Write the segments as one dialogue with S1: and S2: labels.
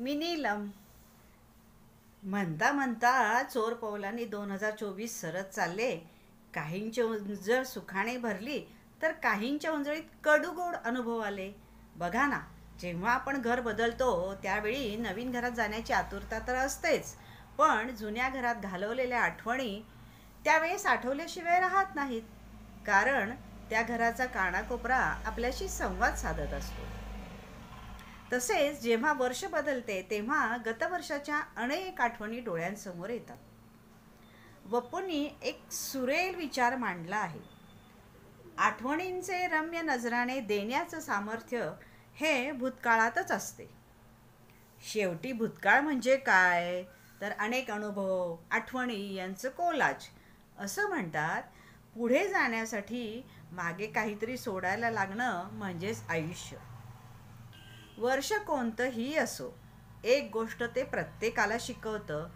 S1: मी नीलम. म्हणता म्हणता चोर पौलांनी 2024 सरत चालले. काहींची उंजळ सुखाने भरली तर काहींच्या उंजळीत कडूगोड अनुभव आले. बघा ना, जेव्हा आपण घर बदलतो त्यावेळी नवीन घरात जाण्याची आतुरता तर असतेच, पण जुन्या घरात घालवलेल्या आठवणी त्यावेळेस आठवल्याशिवाय राहत नाहीत. कारण त्या घराचा कानाकोपरा आपल्याशी संवाद साधत असतो. तसेच जेव्हा वर्ष बदलते तेव्हा गतवर्षाच्या अनेक आठवणी डोळ्यांसमोर येतात. वप्पूंनी एक सुरेल विचार मांडला आहे. आठवणींचे रम्य नजराने देण्याचं सामर्थ्य हे भूतकाळातच असते. शेवटी भूतकाळ म्हणजे काय, तर अनेक अनुभव आठवणी यांचं कोलाज. असं म्हणतात, पुढे जाण्यासाठी मागे काहीतरी सोडायला लागणं म्हणजेच आयुष्य. वर्ष कोणतंही असो, एक गोष्ट ते प्रत्येकाला शिकवतं,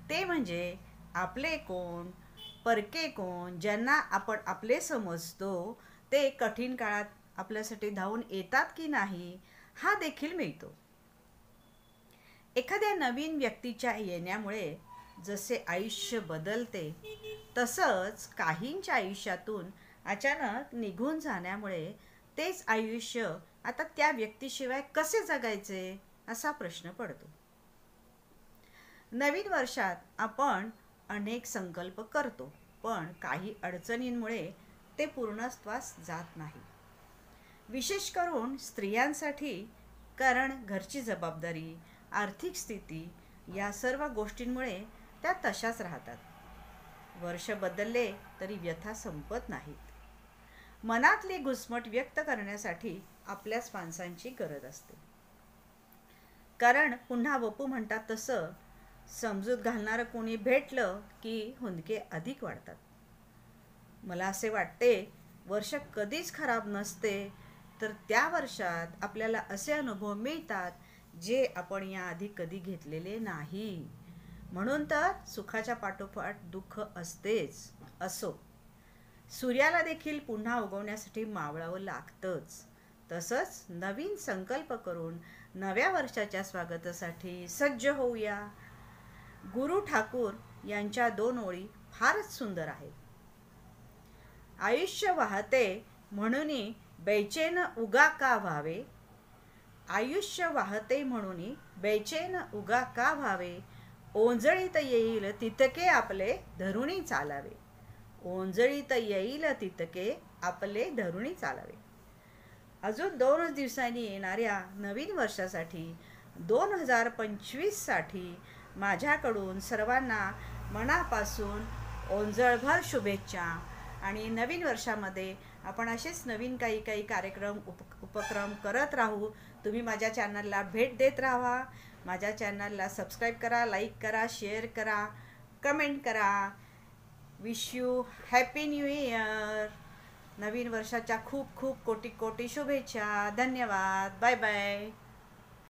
S1: ते म्हणजे आपले कोण, परके कोण, ज्यांना आपण आपले समजतो ते कठीण काळात आपल्यासाठी धावून येतात की नाही हा देखील मिळतो. एखाद्या नवीन व्यक्तीच्या येण्यामुळे जसे आयुष्य बदलते, तसंच काहींच्या आयुष्यातून अचानक निघून जाण्यामुळे तेच आयुष्य आता त्या व्यक्तीशिवाय कसे जगायचे असा प्रश्न पडतो. नवीन वर्षात आपण अनेक संकल्प करतो, पण काही अडचणींमुळे ते पूर्णत्वास जात नाही. विशेष करून स्त्रियांसाठी, कारण घरची जबाबदारी, आर्थिक स्थिती या सर्व गोष्टींमुळे त्या तशाच राहतात. वर्ष बदलले तरी व्यथा संपत नाहीत. मनातली घुसमट व्यक्त करण्यासाठी आपल्याच माणसांची गरज असते. कारण पुन्हा वपू म्हणतात तसं, समजूत घालणारं कोणी भेटलं की हुंदके अधिक वाढतात. मला असे वाटते, वर्ष कधीच खराब नसते, तर त्या वर्षात आपल्याला असे अनुभव मिळतात जे आपण याआधी कधी घेतलेले नाही. म्हणून तर सुखाच्या पाठोपाठ दुःख असतेच. असो, सूर्याला देखील पुन्हा उगवण्यासाठी मावळावं लागतंच. तसंच नवीन संकल्प करून नव्या वर्षाच्या स्वागतासाठी सज्ज होऊया. गुरु ठाकूर यांच्या 2 ओळी फारच सुंदर आहेत. आयुष्य वाहते म्हणून बेचैन उगा का व्हावे, आयुष्य वाहते म्हणून बेचैन उगा का व्हावे, ओंजळीत येईल तितके आपले धरुणी चालावे, ओंजळीत येईल तितके आपले धरुणी चालावे. अजून 2 दिवसांनी येणाऱ्या नवीन वर्षासाठी 2025 साठी माझ्याकडून सर्वांना मनापासून ओंजळभर शुभेच्छा. आणि नवीन वर्षामध्ये आपण असेच नवीन काही कार्यक्रम उपक्रम करत राहू. तुम्ही माझ्या चॅनलला भेट देत राहा. माझ्या चॅनलला सबस्क्राईब करा, लाईक करा, शेअर करा, कमेंट करा. Wish you happy new year. नवीन वर्षाच्या खूप खूप कोटी कोटी शुभेच्छा. धन्यवाद. Bye bye.